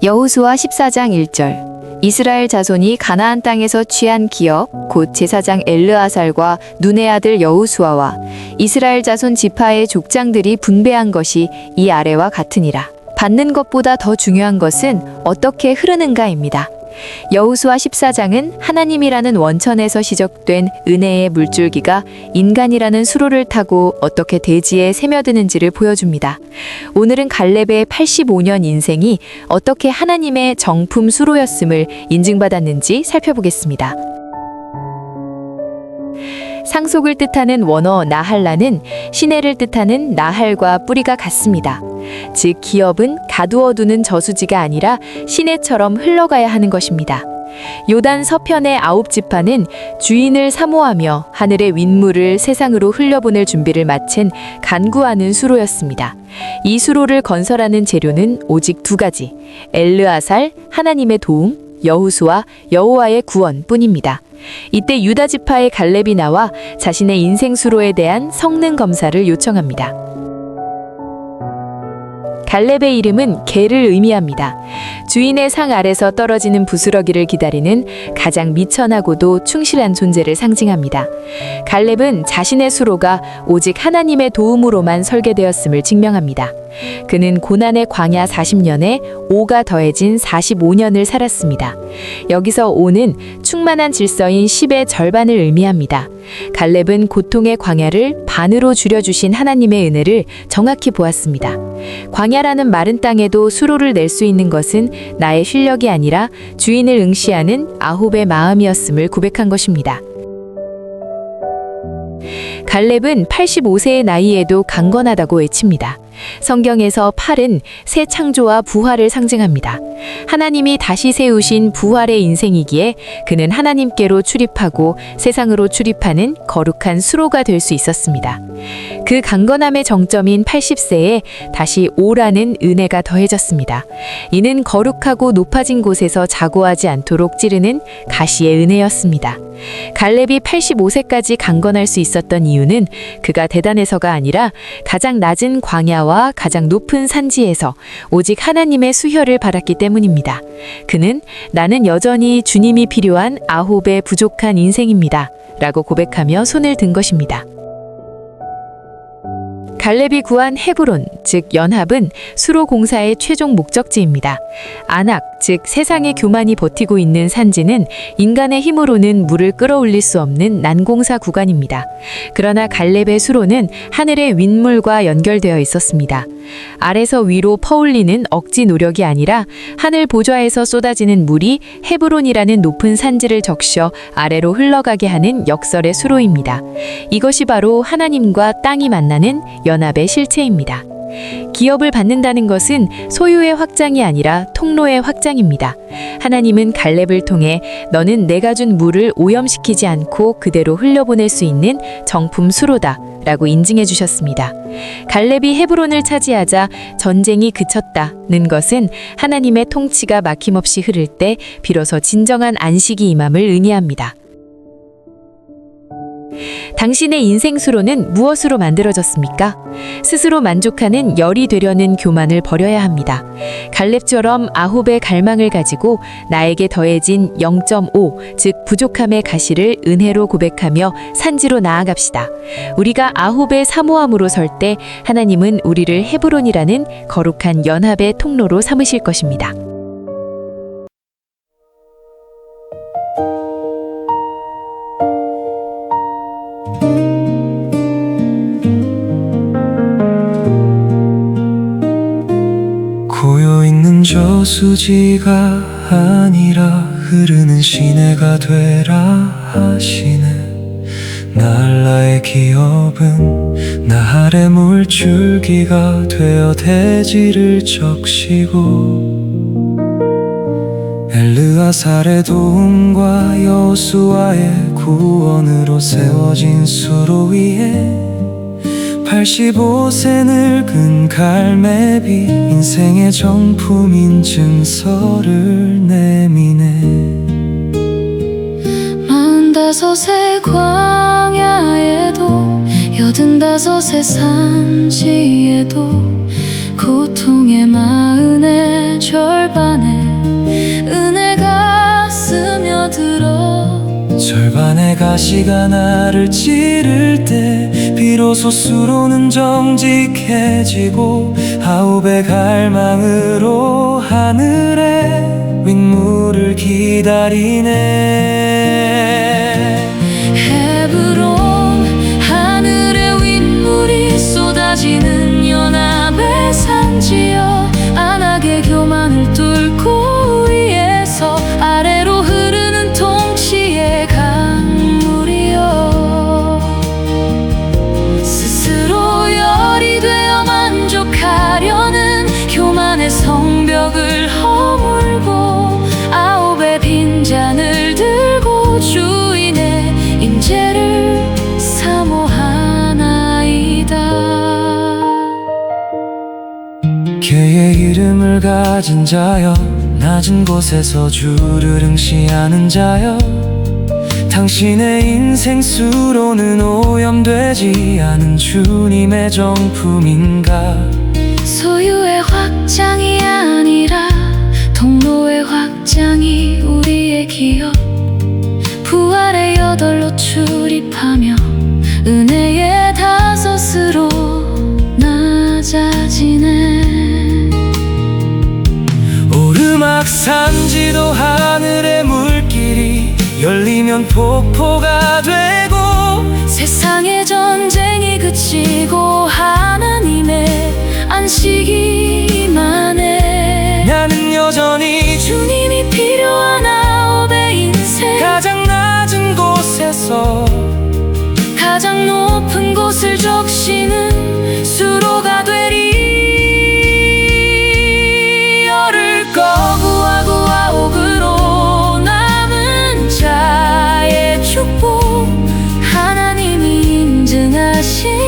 여호수아 14장 1절. 이스라엘 자손이 가나안 땅에서 취한 기업 곧 제사장 엘르아살과 눈의 아들 여호수아와 이스라엘 자손 지파의 족장들이 분배한 것이 이 아래와 같으니라. 받는 것보다 더 중요한 것은 어떻게 흐르는가입니다. 여호수아 14장은 하나님이라는 원천에서 시작된 은혜의 물줄기가 인간이라는 수로를 타고 어떻게 대지에 스며드는지를 보여줍니다. 오늘은 갈렙의 85년 인생이 어떻게 하나님의 정품 수로였음을 인증받았는지 살펴보겠습니다. 상속을 뜻하는 원어 나할라는 시내를 뜻하는 나할과 뿌리가 같습니다. 즉 기업은 가두어두는 저수지가 아니라 시내처럼 흘러가야 하는 것입니다. 요단 서편의 9지파는 주인을 사모하며 하늘의 윗물을 세상으로 흘려보낼 준비를 마친 간구하는 수로였습니다. 이 수로를 건설하는 재료는 오직 두 가지, 엘르아살, 하나님의 도움, 여호수아, 여호와의 구원뿐입니다. 이때 유다 지파의 갈렙이 나와 자신의 인생 수로에 대한 성능 검사를 요청합니다. 갈렙의 이름은 개를 의미합니다. 주인의 상 아래서 떨어지는 부스러기를 기다리는 가장 미천하고도 충실한 존재를 상징합니다. 갈렙은 자신의 수로가 오직 하나님의 도움으로만 설계되었음을 증명합니다. 그는 고난의 광야 40년에 5가 더해진 45년을 살았습니다. 여기서 5는 충만한 질서인 10의 절반을 의미합니다. 갈렙은 고통의 광야를 반으로 줄여주신 하나님의 은혜를 정확히 보았습니다. 광야라는 마른 땅에도 수로를 낼 수 있는 것은 나의 실력이 아니라 주인을 응시하는 아홉의 마음이었음을 고백한 것입니다. 갈렙은 85세의 나이에도 강건하다고 외칩니다. 성경에서 팔은 새 창조와 부활을 상징합니다. 하나님이 다시 세우신 부활의 인생이기에 그는 하나님께로 출입하고 세상으로 출입하는 거룩한 수로가 될 수 있었습니다. 그 강건함의 정점인 80세에 다시 오라는 은혜가 더해졌습니다. 이는 거룩하고 높아진 곳에서 자고하지 않도록 찌르는 가시의 은혜였습니다. 갈렙이 85세까지 강건할 수 있었던 이유는 그가 대단해서가 아니라 가장 낮은 광야와 가장 높은 산지에서 오직 하나님의 수혈을 받았기 때문입니다. 그는 나는 여전히 주님이 필요한 아홉의 부족한 인생입니다. 라고 고백하며 손을 든 것입니다. 갈렙이 구한 헤브론, 즉 연합은 수로 공사의 최종 목적지입니다. 아낙, 즉 세상의 교만이 버티고 있는 산지는 인간의 힘으로는 물을 끌어올릴 수 없는 난공사 구간입니다. 그러나 갈렙의 수로는 하늘의 윗물과 연결되어 있었습니다. 아래서 위로 퍼올리는 억지 노력이 아니라 하늘 보좌에서 쏟아지는 물이 헤브론이라는 높은 산지를 적셔 아래로 흘러가게 하는 역설의 수로입니다. 이것이 바로 하나님과 땅이 만나는 연합의 실체입니다. 기업을 받는다는 것은 소유의 확장이 아니라 통로의 확장입니다. 하나님은 갈렙을 통해 너는 내가 준 물을 오염시키지 않고 그대로 흘려보낼 수 있는 정품 수로다 라고 인증해 주셨습니다. 갈렙이 헤브론을 차지하자 전쟁이 그쳤다는 것은 하나님의 통치가 막힘없이 흐를 때 비로소 진정한 안식이 임함을 의미합니다. 당신의 인생 수로는 무엇으로 만들어졌습니까? 스스로 만족하는 열이 되려는 교만을 버려야 합니다. 갈렙처럼 아홉의 갈망을 가지고 나에게 더해진 0.5, 즉 부족함의 가시를 은혜로 고백하며 산지로 나아갑시다. 우리가 아홉의 사모함으로 설 때 하나님은 우리를 헤브론이라는 거룩한 연합의 통로로 삼으실 것입니다. 고요있는 저수지가 아니라 흐르는 시내가 되라 하시네. 나의 기업은 나 아래 물줄기가 되어 대지를 적시고 엘르아살의 도움과 여호수아의 구원으로 세워진 수로 위에 85세 늙은 갈렙이 인생의 정품인 증서를 내미네. 45세 광야에도 85세 산지에도 고통의 마흔의 절반에 가시가 나를 찌를 때 비로소 수로는 정직해지고 아홉의 갈망으로 하늘에 윗물을 기다리네. 헤브론 하늘에 윗물이 쏟아지는 연합의 산지여, 안악의 교만을 뚫고 위에서 아래로 흐르는 통치의 강물이여, 스스로 열이 되어 만족하려는 교만의 성벽을 허물고 아홉의 빈잔을 들고 주인의 임재를 사모하나이다. 개의 이름을 가진 자여, 낮은 곳에서 주를 응시하는 자여, 당신의 인생 수로는 오염되지 않은 주님의 정품인가. 소유의 확장이 아니라 통로의 확장이 우리의 기업, 부활의 여덟로 출입하며 은혜의 다섯으로 낮아지네. 오르막 산지도 하늘의 물길이 열리면 폭포가 되고, 세상의 전쟁이 그치고 하나님의 안식이 임하네. 나는 여전히 주님이 필요한 아홉의 인생, 가장 낮은 곳에서 가장 높은 곳을 적시는 수로가 되리. 열을 거부하고 아홉으로 남은 자의 축복, 하나님이 인증하신